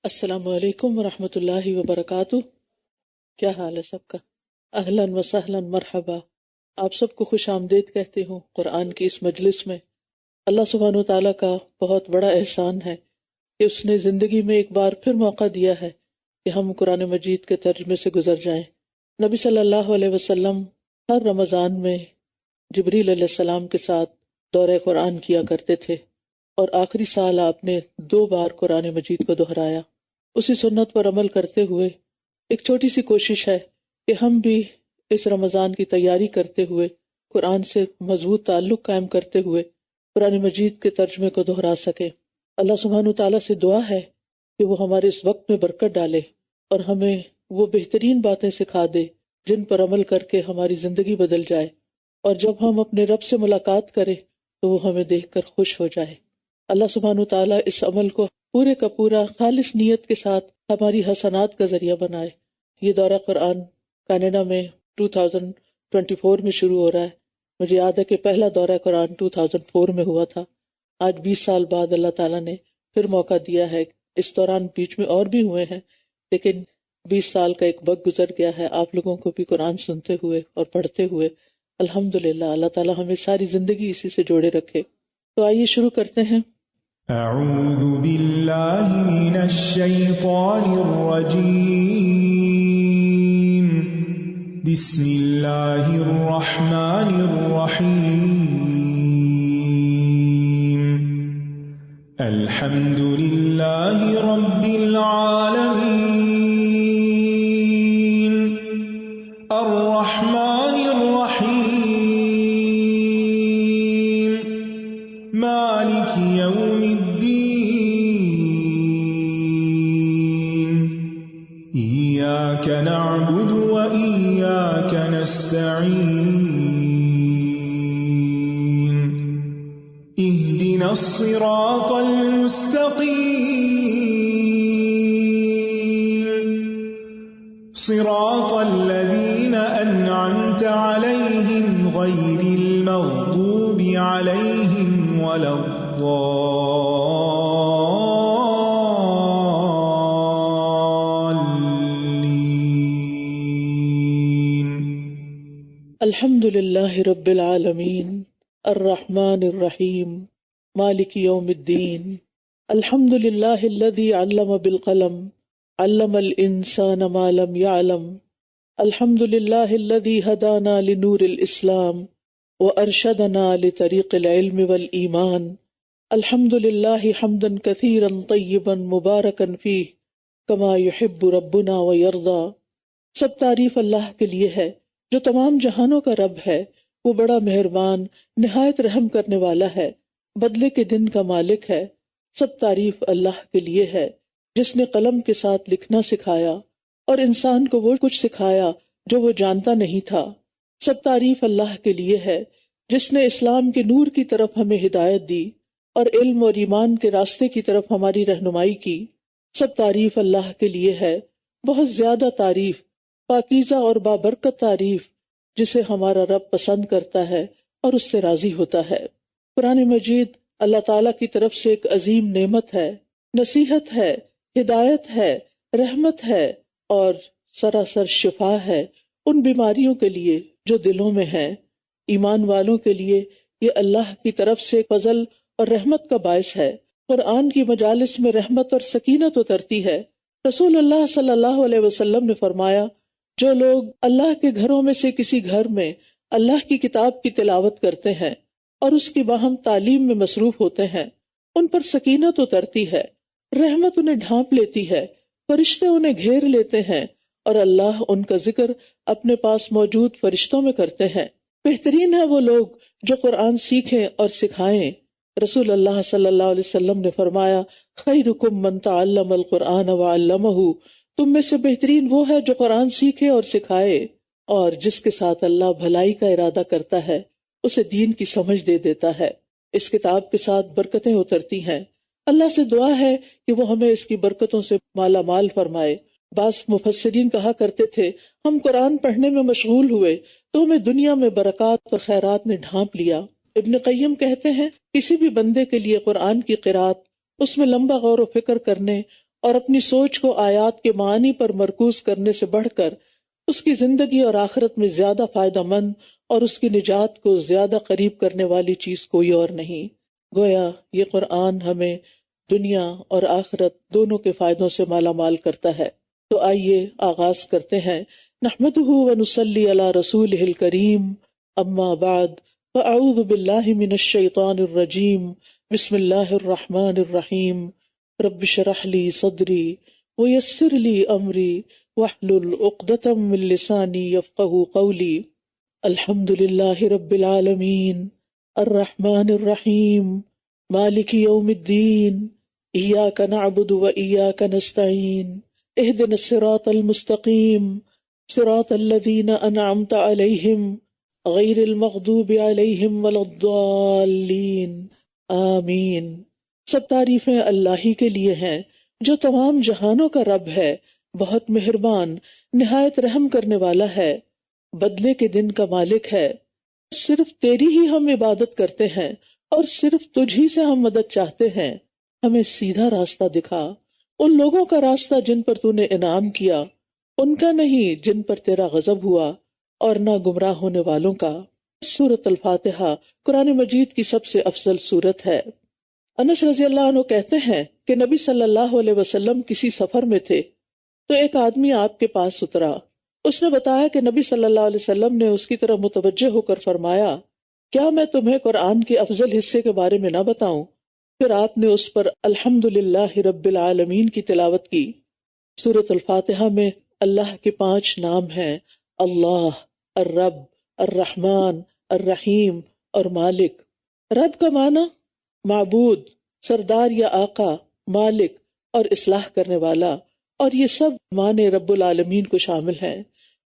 السلام علیکم ورحمۃ اللہ وبرکاتہ۔ کیا حال ہے سب کا؟ اہلاً و سہلاً مرحبا۔ آپ سب کو خوش آمدید کہتی ہوں قرآن کی اس مجلس میں۔ اللہ سبحانہ و تعالیٰ کا بہت بڑا احسان ہے کہ اس نے زندگی میں ایک بار پھر موقع دیا ہے کہ ہم قرآن مجید کے ترجمے سے گزر جائیں۔ نبی صلی اللہ علیہ وسلم ہر رمضان میں جبریل علیہ السلام کے ساتھ دورہ قرآن کیا کرتے تھے، اور آخری سال آپ نے 2 بار قرآن مجید کو دہرایا۔ اسی سنت پر عمل کرتے ہوئے ایک چھوٹی سی کوشش ہے کہ ہم بھی اس رمضان کی تیاری کرتے ہوئے، قرآن سے مضبوط تعلق قائم کرتے ہوئے قرآن مجید کے ترجمے کو دہرا سکیں۔ اللہ سبحانہ تعالیٰ سے دعا ہے کہ وہ ہمارے اس وقت میں برکت ڈالے اور ہمیں وہ بہترین باتیں سکھا دے جن پر عمل کر کے ہماری زندگی بدل جائے، اور جب ہم اپنے رب سے ملاقات کریں تو وہ ہمیں دیکھ کر خوش ہو جائے۔ اللہ سبحانہ تعالیٰ اس عمل کو پورے کا پورا خالص نیت کے ساتھ ہماری حسنات کا ذریعہ بنائے۔ یہ دورہ قرآن کینیڈا میں 2024 میں شروع ہو رہا ہے۔ مجھے یاد ہے کہ پہلا دورہ قرآن 2004 میں ہوا تھا۔ آج 20 سال بعد اللہ تعالیٰ نے پھر موقع دیا ہے۔ اس دوران بیچ میں اور بھی ہوئے ہیں، لیکن 20 سال کا ایک وقت گزر گیا ہے آپ لوگوں کو بھی قرآن سنتے ہوئے اور پڑھتے ہوئے۔ الحمدللہ، اللہ تعالیٰ ہمیں ساری زندگی اسی سے جوڑے رکھے۔ تو آئیے شروع کرتے ہیں۔ اعوذ باللہ من الشیطان الرجیم، بسم اللہ الرحمن الرحیم، الحمد للہ رب العالمین، الرحمن الرحیم، مالک یوم الدین، ایاک نعبد و ایاک نستعین، اہدنا الصراط المستقیم، صراط الذین انعمت علیہم غیر المغضوب علیہم ولا الضالین۔ الحمد للہ رب العالمین، الرحمن الرحیم، مالک یوم الدین، الحمد للہ الذی علم بالقلم، علم الانسان ما لم يعلم، الحمد للہ الذی ہدانا لنور الاسلام وارشدنا لطریق العلم والایمان، الحمد للہ حمدا کثیرا طیبا مبارکا فیہ کما یحب ربنا ویرضی۔ سب تعریف اللہ کے لیے ہے جو تمام جہانوں کا رب ہے۔ وہ بڑا مہربان، نہایت رحم کرنے والا ہے، بدلے کے دن کا مالک ہے۔ سب تعریف اللہ کے لیے ہے جس نے قلم کے ساتھ لکھنا سکھایا اور انسان کو وہ کچھ سکھایا جو وہ جانتا نہیں تھا۔ سب تعریف اللہ کے لیے ہے جس نے اسلام کے نور کی طرف ہمیں ہدایت دی اور علم اور ایمان کے راستے کی طرف ہماری رہنمائی کی۔ سب تعریف اللہ کے لیے ہے، بہت زیادہ تعریف، پاکیزہ اور بابرکت تعریف جسے ہمارا رب پسند کرتا ہے اور اس سے راضی ہوتا ہے۔ قرآن مجید اللہ تعالیٰ کی طرف سے ایک عظیم نعمت ہے، نصیحت ہے، ہدایت ہے، رحمت ہے اور سراسر شفا ہے ان بیماریوں کے لیے جو دلوں میں ہیں۔ ایمان والوں کے لیے یہ اللہ کی طرف سے فضل اور رحمت کا باعث ہے۔ قرآن کی مجالس میں رحمت اور سکینت اترتی ہے۔ رسول اللہ صلی اللہ علیہ وسلم نے فرمایا، جو لوگ اللہ کے گھروں میں سے کسی گھر میں اللہ کی کتاب کی تلاوت کرتے ہیں اور اس کی باہم تعلیم میں مصروف ہوتے ہیں، ان پر سکینت اترتی ہے، رحمت انہیں ڈھانپ لیتی ہے، فرشتے انہیں گھیر لیتے ہیں اور اللہ ان کا ذکر اپنے پاس موجود فرشتوں میں کرتے ہیں۔ بہترین ہے وہ لوگ جو قرآن سیکھیں اور سکھائیں۔ رسول اللہ صلی اللہ علیہ وسلم نے فرمایا، خیرکم من تعلم القرآن وعلمہ، تم میں سے بہترین وہ ہے جو قرآن سیکھے اور سکھائے، اور جس کے ساتھ اللہ بھلائی کا ارادہ کرتا ہے اسے دین کی سمجھ دے دیتا ہے۔ اس کتاب کے ساتھ برکتیں اترتی ہیں۔ اللہ سے دعا ہے کہ وہ ہمیں اس کی برکتوں سے مالا مال فرمائے۔ بعض مفسرین کہا کرتے تھے، ہم قرآن پڑھنے میں مشغول ہوئے تو ہمیں دنیا میں برکات اور خیرات نے ڈھانپ لیا۔ ابن قیم کہتے ہیں، کسی بھی بندے کے لیے قرآن کی قرات، اس میں لمبا غور و فکر کرنے اور اپنی سوچ کو آیات کے معنی پر مرکوز کرنے سے بڑھ کر اس کی زندگی اور آخرت میں زیادہ فائدہ مند اور اس کی نجات کو زیادہ قریب کرنے والی چیز کوئی اور نہیں۔ گویا یہ قرآن ہمیں دنیا اور آخرت دونوں کے فائدوں سے مالا مال کرتا ہے۔ تو آئیے آغاز کرتے ہیں۔ نحمدہ ونصلی علی رسولہ الکریم، اما بعد فاعوذ باللہ من الشیطان الرجیم، بسم اللہ الرحمن الرحیم۔ رب اشرح لی صدری ویسر لی امری واحلل عقدۃ من لسانی یفقہوا قولی۔ الحمد للہ رب العالمین الرحمن الرحیم مالک یوم الدین، ایاک نعبد وایاک نستعین، اہدنا الصراط المستقیم، صراط الذین انعمت علیہم غیر المغضوب علیہم ولا الضالین، آمین۔ سب تعریفیں اللہ ہی کے لیے ہیں جو تمام جہانوں کا رب ہے، بہت مہربان، نہایت رحم کرنے والا ہے، بدلے کے دن کا مالک ہے۔ صرف تیری ہی ہم عبادت کرتے ہیں اور صرف تجھ ہی سے ہم مدد چاہتے ہیں۔ ہمیں سیدھا راستہ دکھا، ان لوگوں کا راستہ جن پر تو نے انعام کیا، ان کا نہیں جن پر تیرا غضب ہوا، اور نہ گمراہ ہونے والوں کا۔ سورۃ الفاتحہ قرآن مجید کی سب سے افضل سورت ہے۔ انس رضی اللہ عنہ کہتے ہیں کہ نبی صلی اللہ علیہ وسلم کسی سفر میں تھے تو ایک آدمی آپ کے پاس اترا۔ اس نے بتایا کہ نبی صلی اللہ علیہ وسلم نے اس کی طرف متوجہ ہو کر فرمایا، کیا میں تمہیں قرآن کے افضل حصے کے بارے میں نہ بتاؤں؟ پھر آپ نے اس پر الحمدللہ رب العالمین کی تلاوت کی۔ سورۃ الفاتحہ میں اللہ کے 5 نام ہیں، اللہ، الرب، الرحمن، الرحیم اور مالک۔ رب کا معنی معبود، سردار یا آقا، مالک اور اصلاح کرنے والا، اور یہ سب معنی رب العالمین کو شامل ہیں۔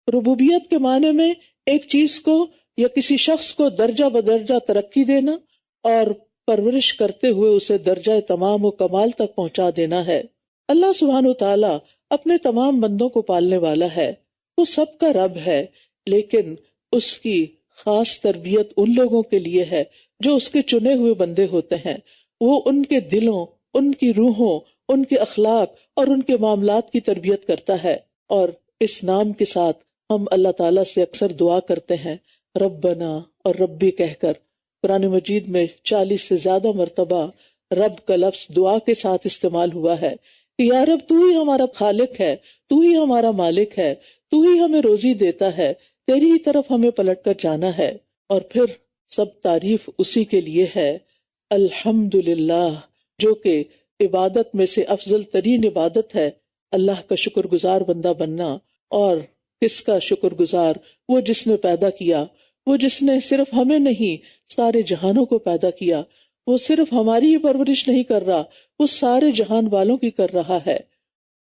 ربوبیت کے معنی میں ایک چیز کو یا کسی شخص کو درجہ بدرجہ ترقی دینا اور پرورش کرتے ہوئے اسے درجہ تمام و کمال تک پہنچا دینا ہے۔ اللہ سبحانہ و تعالی اپنے تمام بندوں کو پالنے والا ہے، وہ سب کا رب ہے، لیکن اس کی خاص تربیت ان لوگوں کے لیے ہے جو اس کے چنے ہوئے بندے ہوتے ہیں۔ وہ ان کے دلوں، ان کی روحوں، ان کے اخلاق اور ان کے معاملات کی تربیت کرتا ہے۔ اور اس نام کے ساتھ ہم اللہ تعالیٰ سے اکثر دعا کرتے ہیں، ربنا اور ربی کہہ کر۔ قرآن مجید میں 40 سے زیادہ مرتبہ رب کا لفظ دعا کے ساتھ استعمال ہوا ہے کہ یا رب تو ہی ہمارا خالق ہے، تو ہی ہمارا مالک ہے، تو ہی ہمیں روزی دیتا ہے، تیری ہی طرف ہمیں پلٹ کر جانا ہے۔ اور پھر سب تعریف اسی کے لیے ہے، الحمدللہ، جو کہ عبادت میں سے افضل ترین عبادت ہے، اللہ کا شکر گزار بندہ بننا۔ اور کس کا شکر گزار؟ وہ جس نے پیدا کیا، وہ جس نے صرف ہمیں نہیں سارے جہانوں کو پیدا کیا۔ وہ صرف ہماری ہی پرورش نہیں کر رہا، وہ سارے جہان والوں کی کر رہا ہے۔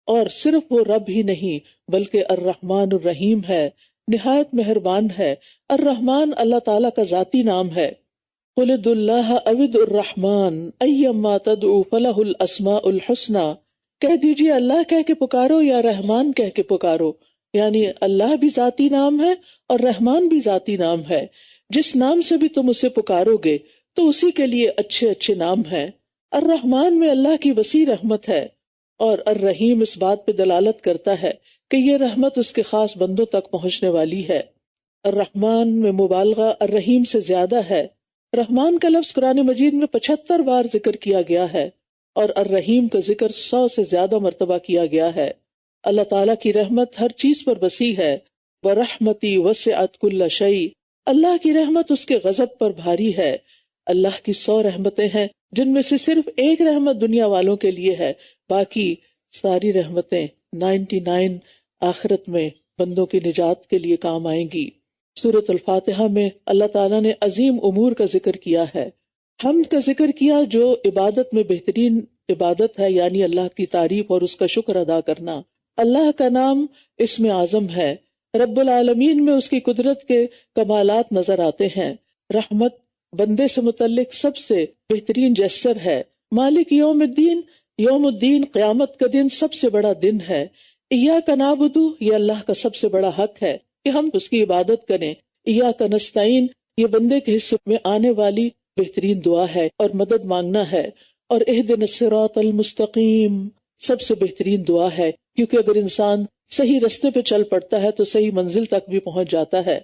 اور صرف وہ رب ہی نہیں بلکہ الرحمن الرحیم ہے، نہایت مہربان ہے۔ الرحمن اللہ تعالیٰ کا ذاتی نام ہے۔ قل ادعوا اللہ او ادعوا الرحمن ایما تدعوا فلہ الاسماء الحسنی، کہہ دیجیے اللہ کہہ کے پکارو یا رحمان کہہ کے پکارو، یعنی اللہ بھی ذاتی نام ہے اور رحمان بھی ذاتی نام ہے۔ جس نام سے بھی تم اسے پکارو گے تو اسی کے لیے اچھے اچھے نام ہیں۔ الرحمن میں اللہ کی وسیع رحمت ہے، اور الرحیم اس بات پہ دلالت کرتا ہے کہ یہ رحمت اس کے خاص بندوں تک پہنچنے والی ہے۔ الرحمن میں مبالغہ الرحیم سے زیادہ ہے۔ رحمان کا لفظ قرآن مجید میں 75 بار ذکر کیا گیا ہے، اور الرحیم کا ذکر 100 سے زیادہ مرتبہ کیا گیا ہے۔ اللہ تعالیٰ کی رحمت ہر چیز پر وسیع ہے۔ وَرَحْمَتِي وَسِعَتْ كُلَّ شَيْءٍ، اللہ کی رحمت اس کے غضب پر بھاری ہے۔ اللہ کی 100 رحمتیں ہیں جن میں سے صرف ایک رحمت دنیا والوں کے لیے ہے، باقی ساری رحمتیں 99 آخرت میں بندوں کی نجات کے لیے کام آئیں گی۔ سورۃ الفاتحہ میں اللہ تعالیٰ نے عظیم امور کا ذکر کیا ہے، حمد کا ذکر کیا جو عبادت میں بہترین عبادت ہے، یعنی اللہ کی تعریف اور اس کا شکر ادا کرنا۔ اللہ کا نام اسم اعظم ہے۔ رب العالمین میں اس کی قدرت کے کمالات نظر آتے ہیں۔ رحمت بندے سے متعلق سب سے بہترین جسچر ہے۔ مالک یوم الدین، یوم الدین قیامت کا دن سب سے بڑا دن ہے۔ ایاک نعبد، یہ اللہ کا سب سے بڑا حق ہے کہ ہم اس کی عبادت کریں۔ ایاک نستعین، یہ بندے کے حصے میں آنے والی بہترین دعا ہے اور مدد مانگنا ہے۔ اور اہدنا الصراط المستقیم، سب سے بہترین دعا ہے، کیونکہ اگر انسان صحیح رستے پہ چل پڑتا ہے تو صحیح منزل تک بھی پہنچ جاتا ہے۔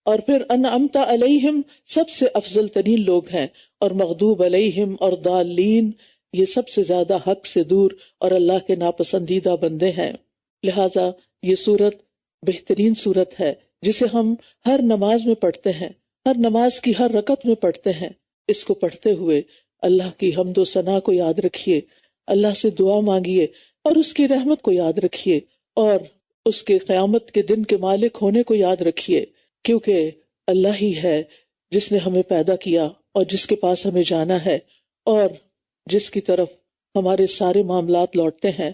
اور پھر انعمت علیہم سب سے افضل ترین لوگ ہیں، اور مغضوب علیہم اور ضالین یہ سب سے زیادہ حق سے دور اور اللہ کے ناپسندیدہ بندے ہیں۔ لہٰذا یہ سورت بہترین سورت ہے جسے ہم ہر نماز میں پڑھتے ہیں، ہر نماز کی ہر رکعت میں پڑھتے ہیں۔ اس کو پڑھتے ہوئے اللہ کی حمد و ثنا کو یاد رکھیے، اللہ سے دعا مانگیے اور اس کی رحمت کو یاد رکھیے، اور اس کے قیامت کے دن کے مالک ہونے کو یاد رکھیے، کیونکہ اللہ ہی ہے جس نے ہمیں پیدا کیا اور جس کے پاس ہمیں جانا ہے اور جس کی طرف ہمارے سارے معاملات لوٹتے ہیں،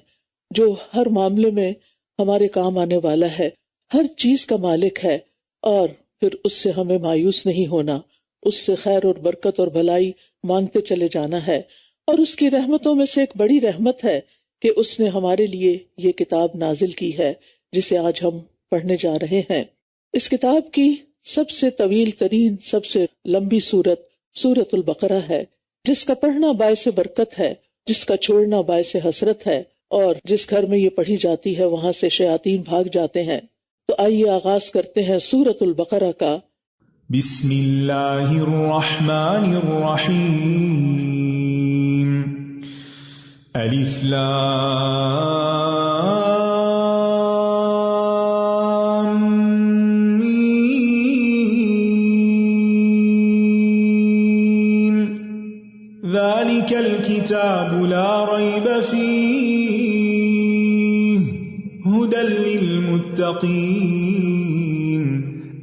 جو ہر معاملے میں ہمارے کام آنے والا ہے، ہر چیز کا مالک ہے، اور پھر اس سے ہمیں مایوس نہیں ہونا، اس سے خیر اور برکت اور بھلائی مانگتے چلے جانا ہے۔ اور اس کی رحمتوں میں سے ایک بڑی رحمت ہے کہ اس نے ہمارے لیے یہ کتاب نازل کی ہے جسے آج ہم پڑھنے جا رہے ہیں۔ اس کتاب کی سب سے طویل ترین، سب سے لمبی سورت سورۃ البقرہ ہے، جس کا پڑھنا باعث برکت ہے، جس کا چھوڑنا باعث حسرت ہے، اور جس گھر میں یہ پڑھی جاتی ہے وہاں سے شیاطین بھاگ جاتے ہیں۔ تو آئیے آغاز کرتے ہیں سورۃ البقرہ کا۔ بسم اللہ الرحمن الرحیم، الف لام میم، ذالک الکتاب لا ریب فیہ ہدی للمتقین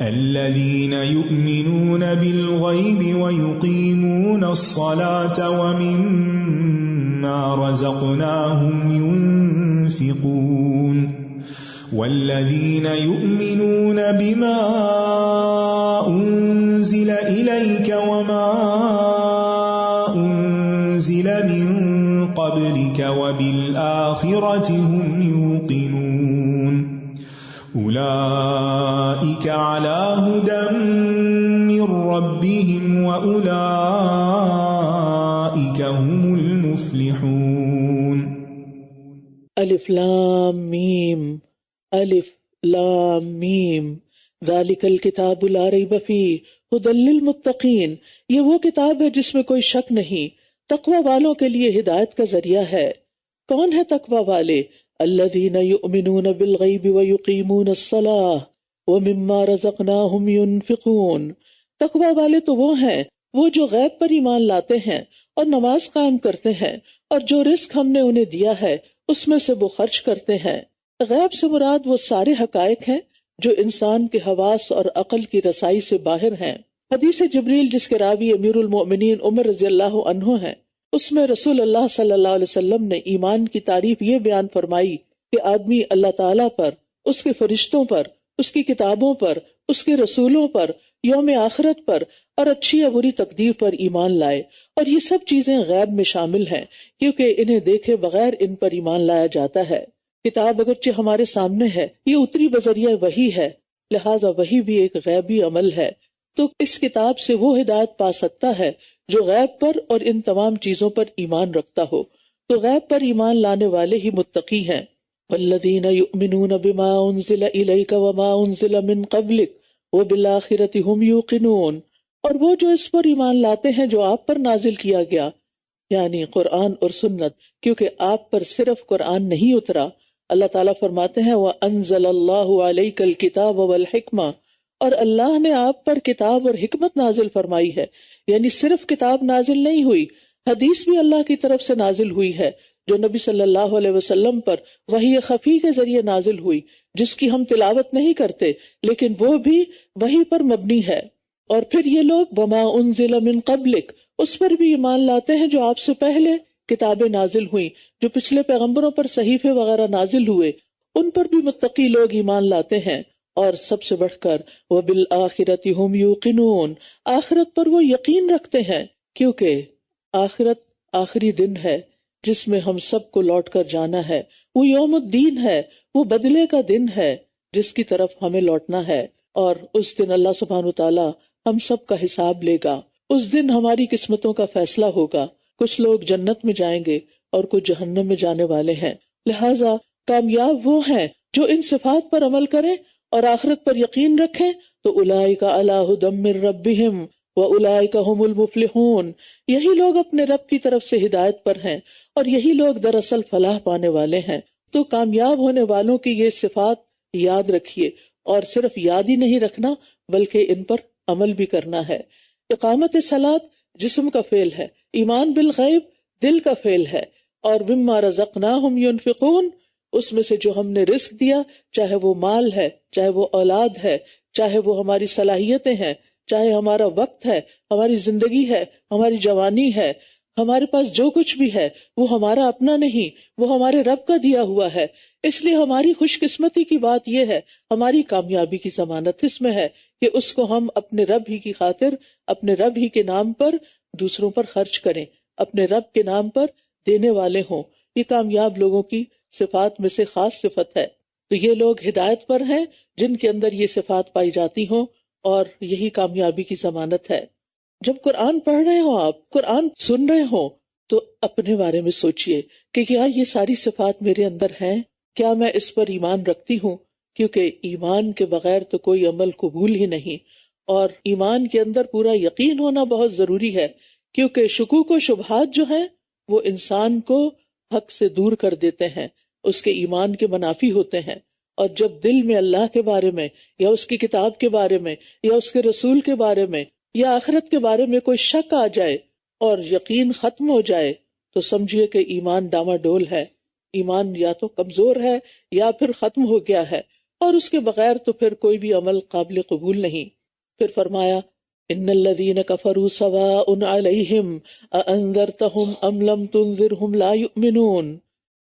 الذین یؤمنون بالغیب ویقیمون الصلاة ومما رزقناہم ينفقون والذین یؤمنون بما انزل الیک وما انزل من قبلک وبالآخرة هم یوقنون اولئک علی ھدی من ربہم واولئک هم المفلحون۔ الف لام میم، الف لام میم، ذالک الکتاب لا ریب فیہ ھدی للمتقین، یہ وہ کتاب ہے جس میں کوئی شک نہیں، تقوی والوں کے لیے ہدایت کا ذریعہ ہے۔ کون ہے تقوی والے؟ الذین یؤمنون بالغیب ویقیمون الصلاة ومما رزقناہم ینفقون۔ تقوی والے تو وہ ہیں وہ جو غیب پر ایمان لاتے ہیں اور نماز قائم کرتے ہیں، اور جو رزق ہم نے انہیں دیا ہے اس میں سے وہ خرچ کرتے ہیں۔ غیب سے مراد وہ سارے حقائق ہیں جو انسان کے حواس اور عقل کی رسائی سے باہر ہیں۔ حدیث جبریل جس کے راوی امیر المؤمنین عمر رضی اللہ عنہ ہیں، اس میں رسول اللہ صلی اللہ علیہ وسلم نے ایمان کی تعریف یہ بیان فرمائی کہ آدمی اللہ تعالیٰ پر، اس کے فرشتوں پر، اس کی کتابوں پر، اس کے رسولوں پر، یوم آخرت پر اور اچھی یا بری تقدیر پر ایمان لائے، اور یہ سب چیزیں غیب میں شامل ہیں کیونکہ انہیں دیکھے بغیر ان پر ایمان لایا جاتا ہے۔ کتاب اگرچہ ہمارے سامنے ہے، یہ اتری بذریعہ وحی ہے، لہٰذا وحی بھی ایک غیبی عمل ہے، تو اس کتاب سے وہ ہدایت پا سکتا ہے جو غیب پر اور ان تمام چیزوں پر ایمان رکھتا ہو۔ تو غیب پر ایمان لانے والے ہی متقی ہیں۔ والذین یؤمنون بما انزل الیک وما انزل من قبلک وبالآخرۃ ھم یوقنون، اور وہ جو اس پر ایمان لاتے ہیں جو آپ پر نازل کیا گیا، یعنی قرآن اور سنت، کیونکہ آپ پر صرف قرآن نہیں اترا۔ اللہ تعالیٰ فرماتے ہیں وَأَنزَلَ اللَّهُ عَلَيْكَ الْكِتَابَ وَالْحِكْمَةَ، اور اللہ نے آپ پر کتاب اور حکمت نازل فرمائی ہے، یعنی صرف کتاب نازل نہیں ہوئی، حدیث بھی اللہ کی طرف سے نازل ہوئی ہے جو نبی صلی اللہ علیہ وسلم پر وحی خفی کے ذریعے نازل ہوئی، جس کی ہم تلاوت نہیں کرتے لیکن وہ بھی وحی پر مبنی ہے۔ اور پھر یہ لوگ وما انزل من قبلک، اس پر بھی ایمان لاتے ہیں جو آپ سے پہلے کتابیں نازل ہوئیں، جو پچھلے پیغمبروں پر صحیفے وغیرہ نازل ہوئے، ان پر بھی متقی لوگ ایمان لاتے ہیں۔ اور سب سے بڑھ کر وبالآخرۃ ھم یوقنون، آخرت پر وہ یقین رکھتے ہیں، کیونکہ آخرت آخری دن ہے جس میں ہم سب کو لوٹ کر جانا ہے، وہ یوم الدین ہے، وہ بدلے کا دن ہے جس کی طرف ہمیں لوٹنا ہے، اور اس دن اللہ سبحانہ وتعالی ہم سب کا حساب لے گا۔ اس دن ہماری قسمتوں کا فیصلہ ہوگا، کچھ لوگ جنت میں جائیں گے اور کچھ جہنم میں جانے والے ہیں۔ لہٰذا کامیاب وہ ہیں جو ان صفات پر عمل کریں اور آخرت پر یقین رکھیں، تو اولئک علی ھدی من ربہم واولئک ھم المفلحون، یہی لوگ اپنے رب کی طرف سے ہدایت پر ہیں اور یہی لوگ دراصل فلاح پانے والے ہیں۔ تو کامیاب ہونے والوں کی یہ صفات یاد رکھیے، اور صرف یاد ہی نہیں رکھنا بلکہ ان پر عمل بھی کرنا ہے۔ اقامت صلاۃ جسم کا فعل ہے، ایمان بالغیب دل کا فعل ہے، اور مما رزقناہم ينفقون، اس میں سے جو ہم نے رزق دیا، چاہے وہ مال ہے، چاہے وہ اولاد ہے، چاہے وہ ہماری صلاحیتیں ہیں، چاہے ہمارا وقت ہے، ہماری زندگی ہے، ہماری جوانی ہے، ہمارے پاس جو کچھ بھی ہے وہ ہمارا اپنا نہیں، وہ ہمارے رب کا دیا ہوا ہے۔ اس لیے ہماری خوش قسمتی کی بات یہ ہے، ہماری کامیابی کی ضمانت اس میں ہے کہ اس کو ہم اپنے رب ہی کی خاطر، اپنے رب ہی کے نام پر دوسروں پر خرچ کریں، اپنے رب کے نام پر دینے والے ہوں۔ یہ کامیاب لوگوں کی صفات میں سے خاص صفت ہے۔ تو یہ لوگ ہدایت پر ہیں جن کے اندر یہ صفات پائی جاتی ہوں، اور یہی کامیابی کی ضمانت ہے۔ جب قرآن پڑھ رہے ہوں، آپ قرآن سن رہے ہوں، تو اپنے بارے میں سوچئے کہ کیا یہ ساری صفات میرے اندر ہیں، کیا میں اس پر ایمان رکھتی ہوں، کیونکہ ایمان کے بغیر تو کوئی عمل قبول ہی نہیں، اور ایمان کے اندر پورا یقین ہونا بہت ضروری ہے، کیونکہ شکوک و شبہات جو ہیں وہ انسان کو حق سے دور کر دیتے ہیں، اس کے ایمان کے منافی ہوتے ہیں۔ اور جب دل میں اللہ کے بارے میں یا اس کی کتاب کے بارے میں یا اس کے رسول کے بارے میں یا آخرت کے بارے میں کوئی شک آ جائے اور یقین ختم ہو جائے، تو سمجھیے کہ ایمان ڈاواڈول ہے، ایمان یا تو کمزور ہے یا پھر ختم ہو گیا ہے، اور اس کے بغیر تو پھر کوئی بھی عمل قابل قبول نہیں۔ پھر فرمایا ان الذین کفروا سواء علیہم اانذرتہم ام لم تنذرہم لا یؤمنون،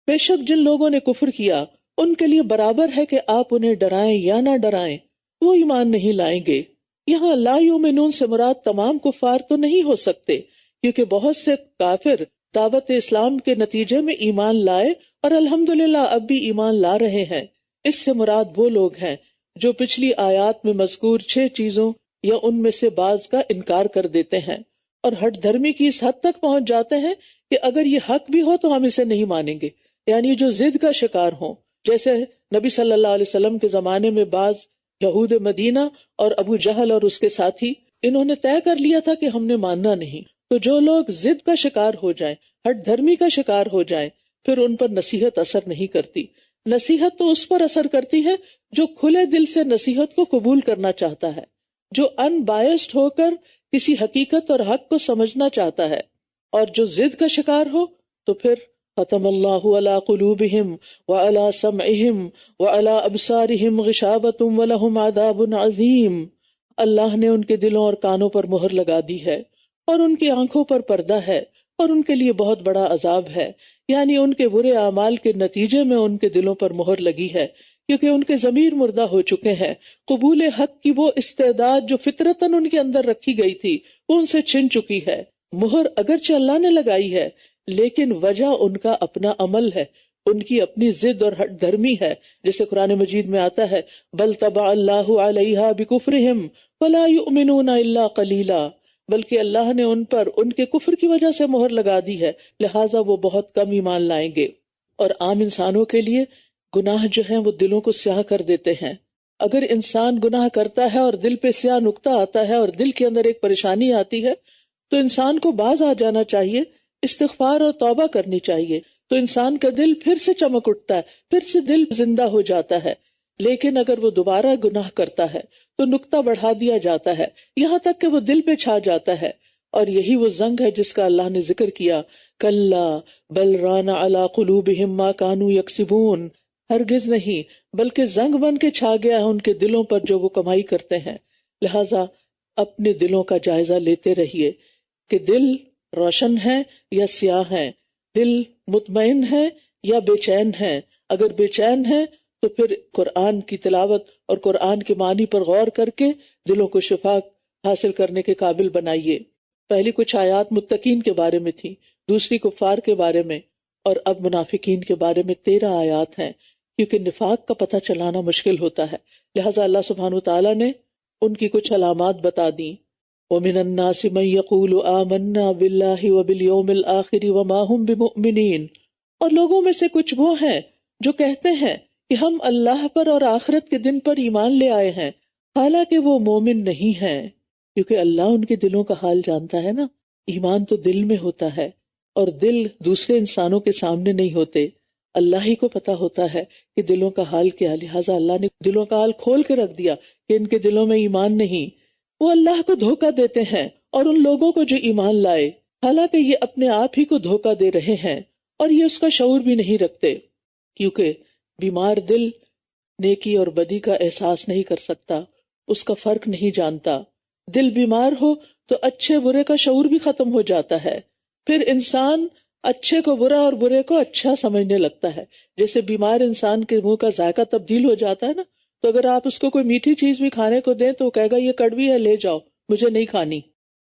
بے شک جن لوگوں نے کفر کیا ان کے لیے برابر ہے کہ آپ انہیں ڈرائیں یا نہ ڈرائیں، وہ ایمان نہیں لائیں گے۔ یہاں لا یؤمنون سے مراد تمام کفار تو نہیں ہو سکتے، کیونکہ بہت سے کافر دعوت اسلام کے نتیجے میں ایمان لائے اور الحمدللہ اب بھی ایمان لا رہے ہیں۔ اس سے مراد وہ لوگ ہیں جو پچھلی آیات میں مذکور 6 چیزوں یا ان میں سے بعض کا انکار کر دیتے ہیں، اور ہٹ دھرمی کی اس حد تک پہنچ جاتے ہیں کہ اگر یہ حق بھی ہو تو ہم اسے نہیں مانیں گے، یعنی جو ضد کا شکار ہوں۔ جیسے نبی صلی اللہ علیہ وسلم کے زمانے میں بعض یہود مدینہ اور ابو جہل اور اس کے ساتھی، انہوں نے طے کر لیا تھا کہ ہم نے ماننا نہیں۔ تو جو لوگ ضد کا شکار ہو جائیں، ہٹ دھرمی کا شکار ہو جائیں، پھر ان پر نصیحت اثر نہیں کرتی۔ نصیحت تو اس پر اثر کرتی ہے جو کھلے دل سے نصیحت کو قبول کرنا چاہتا ہے، جو ان بائسڈ ہو کر کسی حقیقت اور حق کو سمجھنا چاہتا ہے، اور جو ضد کا شکار ہو تو پھر ختم اللہ علی قلوبہم وعلی سمعہم وعلی ابصارہم غشاوۃ ولہم عذاب عظیم، اللہ نے ان کے دلوں اور کانوں پر مہر لگا دی ہے اور ان کی آنکھوں پر پردہ ہے اور ان کے لیے بہت بڑا عذاب ہے، یعنی ان کے برے اعمال کے نتیجے میں ان کے دلوں پر مہر لگی ہے، کیونکہ ان کے ضمیر مردہ ہو چکے ہیں۔ قبول حق کی وہ استعداد جو فطرتاً ان کے اندر رکھی گئی تھی وہ ان سے چھن چکی ہے۔ مہر اگرچہ اللہ نے لگائی ہے، لیکن وجہ ان کا اپنا عمل ہے، ان کی اپنی ضد اور ہٹ دھرمی ہے، جیسے قرآن مجید میں آتا ہے بل طبع اللہ علیہا بکفرہم فلا یؤمنون الا قلیلا، بلکہ اللہ نے ان پر ان کے کفر کی وجہ سے مہر لگا دی ہے، لہٰذا وہ بہت کم ایمان لائیں گے۔ اور عام انسانوں کے لیے گناہ جو ہیں وہ دلوں کو سیاہ کر دیتے ہیں۔ اگر انسان گناہ کرتا ہے اور دل پہ سیاہ نقطہ آتا ہے اور دل کے اندر ایک پریشانی آتی ہے تو انسان کو باز آ جانا چاہیے، استغفار اور توبہ کرنی چاہیے، تو انسان کا دل پھر سے چمک اٹھتا ہے، پھر سے دل زندہ ہو جاتا ہے۔ لیکن اگر وہ دوبارہ گناہ کرتا ہے تو نقطہ بڑھا دیا جاتا ہے یہاں تک کہ وہ دل پہ چھا جاتا ہے، اور یہی وہ زنگ ہے جس کا اللہ نے ذکر کیا، کلا بل ران علی قلوبہم ما کانوا یکسبون، ہرگز نہیں بلکہ زنگ بن کے چھا گیا ہے ان کے دلوں پر جو وہ کمائی کرتے ہیں۔ لہٰذا اپنے دلوں کا جائزہ لیتے رہیے کہ دل روشن ہے یا سیاہ ہے، دل مطمئن ہے یا بے چین ہے۔ اگر بے چین ہے تو پھر قرآن کی تلاوت اور قرآن کے معنی پر غور کر کے دلوں کو شفا حاصل کرنے کے قابل بنائیے۔ پہلی کچھ آیات متقین کے بارے میں تھی، دوسری کفار کے بارے میں، اور اب منافقین کے بارے میں 13 آیات ہیں، کیونکہ نفاق کا پتہ چلانا مشکل ہوتا ہے، لہٰذا اللہ سبحانہ وتعالیٰ نے ان کی کچھ علامات بتا دیں۔ وَمِنَ النَّاسِ مَن يَقُولُ آمَنَّا بِاللَّهِ وَبِالْيَوْمِ الْآخِرِ وَمَا هُمْ بِمُؤْمِنِينَ، اور لوگوں میں سے کچھ وہ ہیں جو کہتے ہیں کہ ہم اللہ پر اور آخرت کے دن پر ایمان لے آئے ہیں، حالانکہ وہ مومن نہیں ہیں، کیونکہ اللہ ان کے دلوں کا حال جانتا ہے نا۔ ایمان تو دل میں ہوتا ہے، اور دل دوسرے انسانوں کے سامنے نہیں ہوتے، اللہ ہی کو پتا ہوتا ہے کہ دلوں کا حال کیا، لہٰذا اللہ نے دلوں کا حال کھول کے رکھ دیا کہ ان کے دلوں میں ایمان نہیں۔ وہ اللہ کو دھوکہ دیتے ہیں اور ان لوگوں کو جو ایمان لائے، حالانکہ یہ اپنے آپ ہی کو دھوکہ دے رہے ہیں اور یہ اس کا شعور بھی نہیں رکھتے، کیونکہ بیمار دل نیکی اور بدی کا احساس نہیں کر سکتا، اس کا فرق نہیں جانتا۔ دل بیمار ہو تو اچھے برے کا شعور بھی ختم ہو جاتا ہے، پھر انسان اچھے کو برا اور برے کو اچھا سمجھنے لگتا ہے۔ جیسے بیمار انسان کے منہ کا ذائقہ تبدیل ہو جاتا ہے نا، تو اگر آپ اس کو کوئی میٹھی چیز بھی کھانے کو دیں تو وہ کہے گا یہ کڑوی ہے، لے جاؤ، مجھے نہیں کھانی۔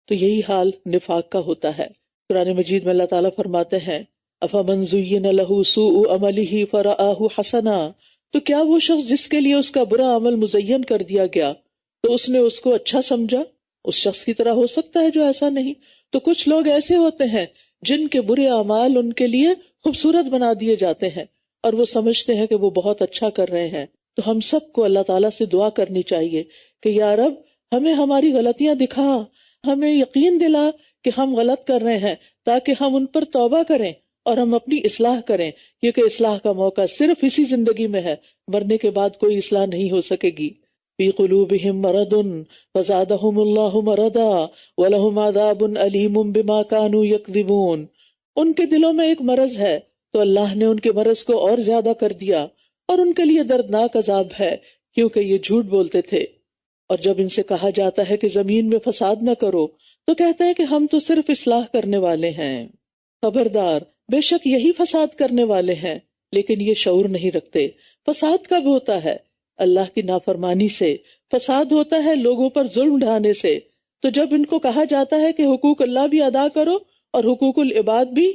تو یہی حال نفاق کا ہوتا ہے۔ قرآن مجید میں اللہ تعالیٰ فرماتے ہیں أَفَمَنْ زُيِّنَ لَهُ سُوءُ عَمَلِهِ فَرَآهُ حَسَنًا، تو کیا وہ شخص جس کے لیے اس کا برا عمل مزین کر دیا گیا تو اس نے اس کو اچھا سمجھا، اس شخص کی طرح ہو سکتا ہے جو ایسا نہیں؟ تو کچھ لوگ ایسے ہوتے ہیں جن کے برے اعمال ان کے لیے خوبصورت بنا دیے جاتے ہیں اور وہ سمجھتے ہیں کہ وہ بہت اچھا کر رہے ہیں۔ تو ہم سب کو اللہ تعالیٰ سے دعا کرنی چاہیے کہ یا رب ہمیں ہماری غلطیاں دکھا، ہمیں یقین دلا کہ ہم غلط کر رہے ہیں، تاکہ ہم ان پر توبہ کریں اور ہم اپنی اصلاح کریں، کیونکہ اصلاح کا موقع صرف اسی زندگی میں ہے، مرنے کے بعد کوئی اصلاح نہیں ہو سکے گی۔ فی قلوبہم مرض فزادہم اللہ مرضا ولہم عذاب علیم بما کانوا یکذبون، ان کے دلوں میں ایک مرض ہے تو اللہ نے ان کے مرض کو اور زیادہ کر دیا، اور ان کے لیے دردناک عذاب ہے کیونکہ یہ جھوٹ بولتے تھے۔ اور جب ان سے کہا جاتا ہے کہ زمین میں فساد نہ کرو تو کہتے ہیں کہ ہم تو صرف اصلاح کرنے والے ہیں۔ خبردار، بے شک یہی فساد کرنے والے ہیں، لیکن یہ شعور نہیں رکھتے۔ فساد کب ہوتا ہے؟ اللہ کی نافرمانی سے۔ فساد ہوتا ہے لوگوں پر ظلم ڈھانے سے۔ تو جب ان کو کہا جاتا ہے کہ حقوق اللہ بھی ادا کرو اور حقوق العباد بھی،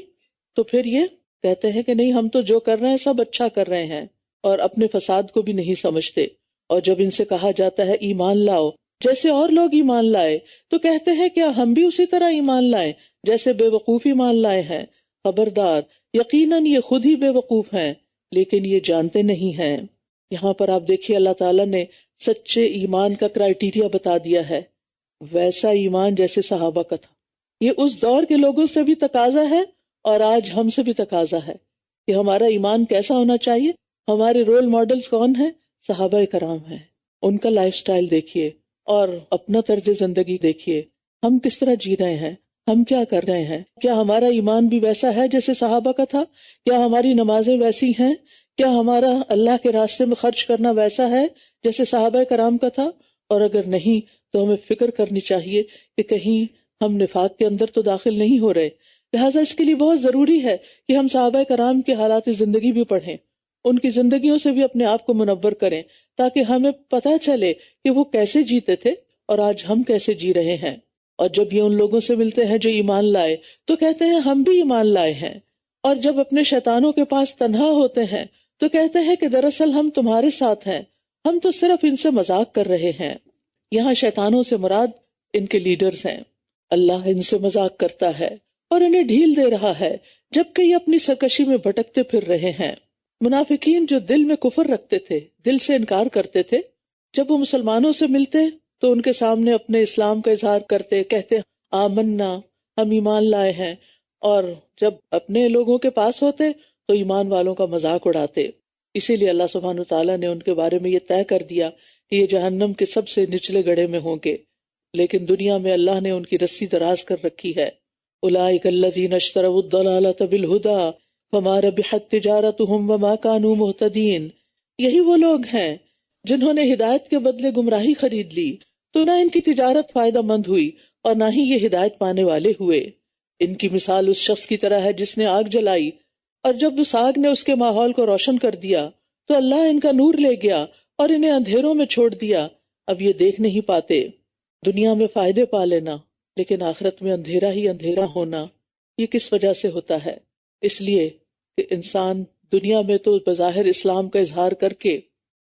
تو پھر یہ کہتے ہیں کہ نہیں، ہم تو جو کر رہے ہیں سب اچھا کر رہے ہیں، اور اپنے فساد کو بھی نہیں سمجھتے۔ اور جب ان سے کہا جاتا ہے ایمان لاؤ جیسے اور لوگ ایمان لائے، تو کہتے ہیں کیا ہم بھی اسی طرح ایمان لائیں جیسے بے وقوف ایمان لائے ہیں؟ خبردار، یقیناً یہ خود ہی بے وقوف ہیں، لیکن یہ جانتے نہیں ہیں۔ یہاں پر آپ دیکھیے اللہ تعالیٰ نے سچے ایمان کا کرائیٹیریا بتا دیا ہے، ویسا ایمان جیسے صحابہ کا تھا۔ یہ اس دور کے لوگوں سے بھی تقاضا ہے اور آج ہم سے بھی تقاضا ہے کہ ہمارا ایمان کیسا ہونا چاہیے۔ ہمارے رول ماڈلز کون ہیں؟ صحابہ کرام ہیں۔ ان کا لائف سٹائل دیکھیے اور اپنا طرز زندگی دیکھیے، ہم کس طرح جی رہے ہیں، ہم کیا کر رہے ہیں؟ کیا ہمارا ایمان بھی ویسا ہے جیسے صحابہ کا تھا؟ کیا ہماری نمازیں ویسی ہیں؟ کیا ہمارا اللہ کے راستے میں خرچ کرنا ویسا ہے جیسے صحابہ کرام کا تھا؟ اور اگر نہیں تو ہمیں فکر کرنی چاہیے کہ کہیں ہم نفاق کے اندر تو داخل نہیں ہو رہے۔ لہٰذا اس کے لیے بہت ضروری ہے کہ ہم صحابہ کرام کے حالات زندگی بھی پڑھیں، ان کی زندگیوں سے بھی اپنے آپ کو منور کریں، تاکہ ہمیں پتہ چلے کہ وہ کیسے جیتے تھے اور آج ہم کیسے جی رہے ہیں۔ اور جب یہ ان لوگوں سے ملتے ہیں جو ایمان لائے تو کہتے ہیں ہم بھی ایمان لائے ہیں، اور جب اپنے شیطانوں کے پاس تنہا ہوتے ہیں تو کہتے ہیں کہ دراصل ہم تمہارے ساتھ ہیں، ہم تو صرف ان سے مذاق کر رہے ہیں۔ یہاں شیطانوں سے مراد ان کے لیڈرز ہیں۔ اللہ ان سے مذاق کرتا ہے اور انہیں ڈھیل دے رہا ہے جبکہ یہ اپنی سرکشی میں بھٹکتے پھر رہے ہیں۔ منافقین جو دل میں کفر رکھتے تھے، دل سے انکار کرتے تھے، جب وہ مسلمانوں سے ملتے تو ان کے سامنے اپنے اسلام کا اظہار کرتے، کہتے آمنا، ہم ایمان لائے ہیں، اور جب اپنے لوگوں کے پاس ہوتے تو ایمان والوں کا مذاق اڑاتے۔ اسی لیے اللہ سبحانہ تعالیٰ نے ان کے بارے میں یہ طے کر دیا کہ یہ جہنم کے سب سے نچلے گڑھے میں ہوں گے، لیکن دنیا میں اللہ نے ان کی رسی دراز کر رکھی ہے۔ اولئک الذین اشتروا الضلالۃ بالہدی فما ربحت تجارتہم وما کانوا مہتدین، یہی وہ لوگ ہیں جنہوں نے ہدایت کے بدلے گمراہی خرید لی، تو نہ ان کی تجارت فائدہ مند ہوئی اور نہ ہی یہ ہدایت پانے والے ہوئے۔ ان کی مثال اس شخص کی طرح ہے جس نے آگ جلائی، اور جب اس آگ نے اس کے ماحول کو روشن کر دیا تو اللہ ان کا نور لے گیا اور انہیں اندھیروں میں چھوڑ دیا، اب یہ دیکھ نہیں پاتے۔ دنیا میں فائدے پا لینا لیکن آخرت میں اندھیرا ہی اندھیرا ہونا، یہ کس وجہ سے ہوتا ہے؟ اس لیے کہ انسان دنیا میں تو بظاہر اسلام کا اظہار کر کے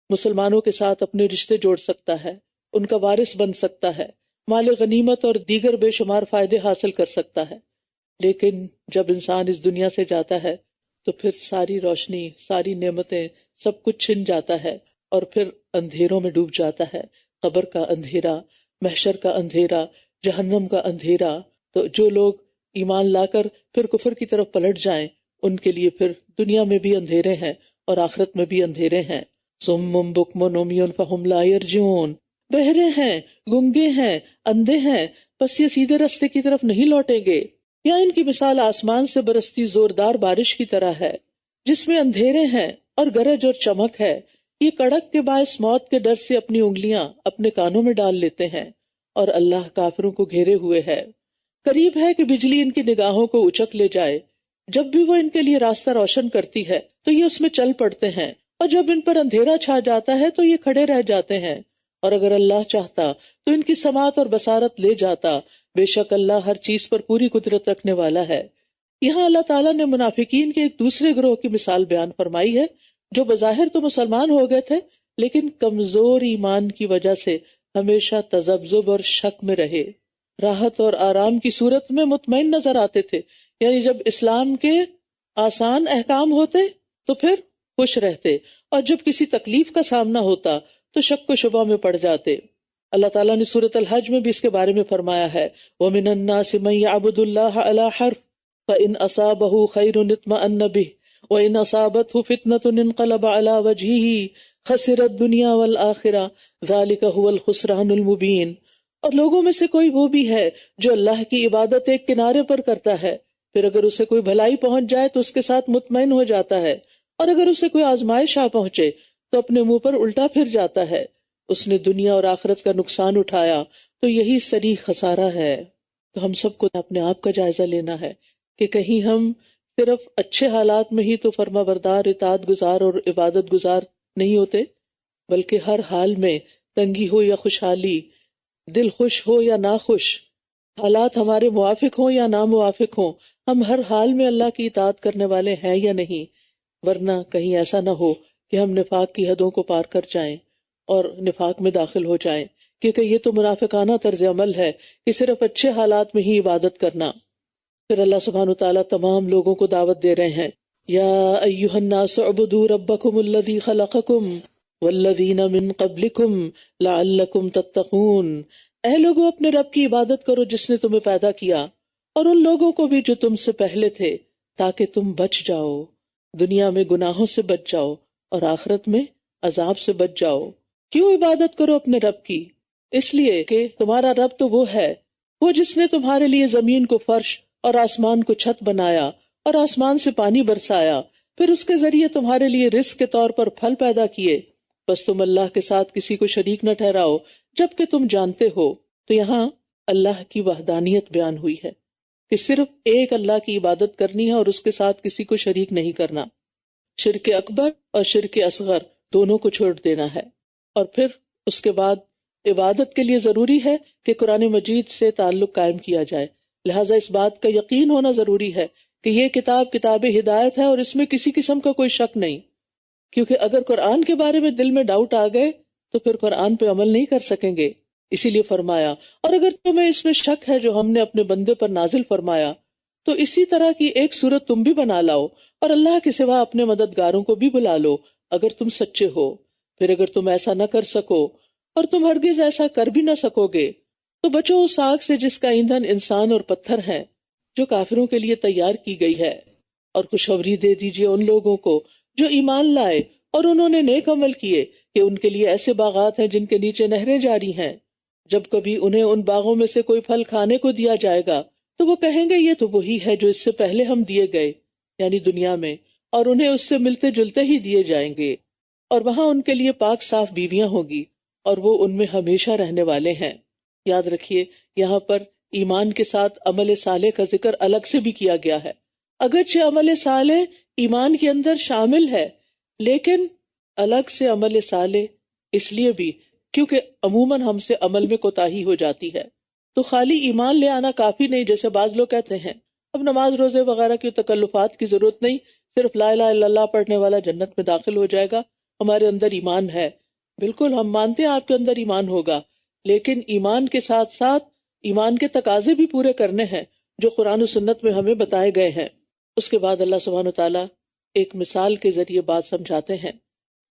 مسلمانوں کے ساتھ اپنے رشتے جوڑ سکتا ہے، ان کا وارث بن سکتا ہے، مال غنیمت اور دیگر بے شمار فائدے حاصل کر سکتا ہے، لیکن جب انسان اس دنیا سے جاتا ہے تو پھر ساری روشنی، ساری نعمتیں، سب کچھ چھن جاتا ہے اور پھر اندھیروں میں ڈوب جاتا ہے۔ قبر کا اندھیرا، محشر کا اندھیرا، جہنم کا اندھیرا۔ تو جو لوگ ایمان لا کر پھر کفر کی طرف پلٹ جائیں، ان کے لیے پھر دنیا میں بھی اندھیرے ہیں اور آخرت میں بھی اندھیرے ہیں۔ صم بکم عمی فہم لا یرجعون، بہرے ہیں، گنگے ہیں، اندھے ہیں، بس یہ سیدھے رستے کی طرف نہیں لوٹیں گے۔ یا ان کی مثال آسمان سے برستی زوردار بارش کی طرح ہے، جس میں اندھیرے ہیں اور گرج اور چمک ہے۔ یہ کڑک کے باعث موت کے ڈر سے اپنی انگلیاں اپنے کانوں میں ڈال لیتے ہیں، اور اللہ کافروں کو گھیرے ہوئے ہے۔ قریب ہے کہ بجلی ان کی نگاہوں کو اچک لے جائے۔ جب بھی وہ ان کے لیے راستہ روشن کرتی ہے تو یہ اس میں چل پڑتے ہیں، اور جب ان پر اندھیرا چھا جاتا ہے تو یہ کھڑے رہ جاتے ہیں۔ اور اگر اللہ چاہتا تو ان کی سماعت اور بصارت لے جاتا، بے شک اللہ ہر چیز پر پوری قدرت رکھنے والا ہے۔ یہاں اللہ تعالیٰ نے منافقین کے ایک دوسرے گروہ کی مثال بیان فرمائی ہے، جو بظاہر تو مسلمان ہو گئے تھے لیکن کمزور ایمان کی وجہ سے ہمیشہ تذبذب اور شک میں رہے۔ راحت اور آرام کی صورت میں مطمئن نظر آتے تھے، یعنی جب اسلام کے آسان احکام ہوتے تو پھر خوش رہتے، اور جب کسی تکلیف کا سامنا ہوتا تو شک و شبہ میں پڑ جاتے۔ اللہ تعالیٰ نے سورۃ الحج میں بھی اس کے بارے میں فرمایا ہے، وَمِنَ النَّاسِ مَن يَعْبُدُ اللَّهَ عَلَى حَرْفٍ فَإِنْ أَصَابَهُ خَيْرٌ اطْمَأَنَّ بِهِ وَإِنْ أَصَابَتْهُ فِتْنَةٌ انقلب عَلَى وَجْهِهِ خَسِرَ الدُّنْيَا وَالْآخِرَةَ ذَلِكَ هُوَ الْخُسْرَانُ الْمُبِينُ۔ اور لوگوں میں سے کوئی وہ بھی ہے جو اللہ کی عبادت ایک کنارے پر کرتا ہے، پھر اگر اسے کوئی بھلائی پہنچ جائے تو اس کے ساتھ مطمئن ہو جاتا ہے، اور اگر اسے کوئی آزمائش آ پہنچے تو اپنے منہ پر الٹا پھر جاتا ہے۔ اس نے دنیا اور آخرت کا نقصان اٹھایا تو یہی صریح خسارہ ہے۔ تو ہم سب کو اپنے آپ کا جائزہ لینا ہے کہ کہیں ہم صرف اچھے حالات میں ہی تو فرما بردار، اطاعت گزار اور عبادت گزار نہیں ہوتے، بلکہ ہر حال میں، تنگی ہو یا خوشحالی، دل خوش ہو یا ناخوش، حالات ہمارے موافق ہوں یا ناموافق ہوں، ہم ہر حال میں اللہ کی اطاعت کرنے والے ہیں یا نہیں، ورنہ کہیں ایسا نہ ہو کہ ہم نفاق کی حدوں کو پار کر جائیں اور نفاق میں داخل ہو جائیں، کیونکہ یہ تو منافقانہ طرز عمل ہے کہ صرف اچھے حالات میں ہی عبادت کرنا۔ پھر اللہ سبحانہ وتعالیٰ تمام لوگوں کو دعوت دے رہے ہیں، یا ایھا الناس اعبدوا ربکم الذی خلقکم والذین من قبلکم لعلکم تتقون۔ اے لوگوں، اپنے رب کی عبادت کرو جس نے تمہیں پیدا کیا، اور ان لوگوں کو بھی جو تم سے پہلے تھے، تاکہ تم بچ جاؤ، دنیا میں گناہوں سے بچ جاؤ اور آخرت میں عذاب سے بچ جاؤ۔ کیوں عبادت کرو اپنے رب کی؟ اس لیے کہ تمہارا رب تو وہ ہے، وہ جس نے تمہارے لیے زمین کو فرش اور آسمان کو چھت بنایا اور آسمان سے پانی برسایا، پھر اس کے ذریعے تمہارے لیے رزق کے طور پر پھل پیدا کیے، بس تم اللہ کے ساتھ کسی کو شریک نہ ٹھہراؤ جبکہ تم جانتے ہو۔ تو یہاں اللہ کی وحدانیت بیان ہوئی ہے کہ صرف ایک اللہ کی عبادت کرنی ہے اور اس کے ساتھ کسی کو شریک نہیں کرنا۔ شرک اکبر اور شرک اصغر دونوں کو چھوڑ دینا ہے، اور پھر اس کے بعد عبادت کے لیے ضروری ہے کہ قرآن مجید سے تعلق قائم کیا جائے، لہٰذا اس بات کا یقین ہونا ضروری ہے کہ یہ کتاب ہدایت ہے اور اس میں کسی قسم کا کوئی شک نہیں، کیونکہ اگر قرآن کے بارے میں دل میں ڈاؤٹ آ گئے تو پھر قرآن پہ عمل نہیں کر سکیں گے۔ اسی لیے فرمایا، اور اگر تمہیں اس میں شک ہے جو ہم نے اپنے بندے پر نازل فرمایا تو اسی طرح کی ایک صورت تم بھی بنا لاؤ، اور اللہ کے سوا اپنے مددگاروں کو بھی بلا لو اگر تم سچے ہو۔ پھر اگر تم ایسا نہ کر سکو اور تم ہرگز ایسا کر بھی نہ سکو گے تو بچو اس آگ سے جس کا ایندھن انسان اور پتھر ہے، جو کافروں کے لیے تیار کی گئی ہے، اور خوشخبری دے دیجیے ان لوگوں کو جو ایمان لائے اور انہوں نے نیک عمل کیے کہ ان کے لیے ایسے باغات ہیں جن کے نیچے نہریں جاری ہیں، جب کبھی انہیں ان باغوں میں سے کوئی پھل کھانے کو دیا جائے گا تو وہ کہیں گے یہ تو وہی ہے جو اس سے پہلے ہم دیے گئے، یعنی دنیا میں، اور انہیں اس سے ملتے جلتے ہی دیے جائیں گے، اور وہاں ان کے لیے پاک صاف بیویاں ہوگی اور وہ ان میں ہمیشہ رہنے والے ہیں۔ یاد رکھیے یہاں پر ایمان کے ساتھ عمل صالح کا ذکر الگ سے بھی کیا گیا ہے، اگرچہ عمل صالح ایمان کے اندر شامل ہے لیکن الگ سے عمل صالح اس لیے بھی کیونکہ عموماً ہم سے عمل میں کوتاہی ہو جاتی ہے، تو خالی ایمان لے آنا کافی نہیں، جیسے بعض لوگ کہتے ہیں اب نماز روزے وغیرہ کی تکلفات کی ضرورت نہیں، صرف لا الہ الا اللہ پڑھنے والا جنت میں داخل ہو جائے گا، ہمارے اندر ایمان ہے۔ بالکل ہم مانتے ہیں آپ کے اندر ایمان ہوگا، لیکن ایمان کے ساتھ ساتھ ایمان کے تقاضے بھی پورے کرنے ہیں جو قرآن و سنت میں ہمیں بتائے گئے ہیں۔ اس کے بعد اللہ سبحانہ وتعالیٰ ایک مثال کے ذریعے بات سمجھاتے ہیں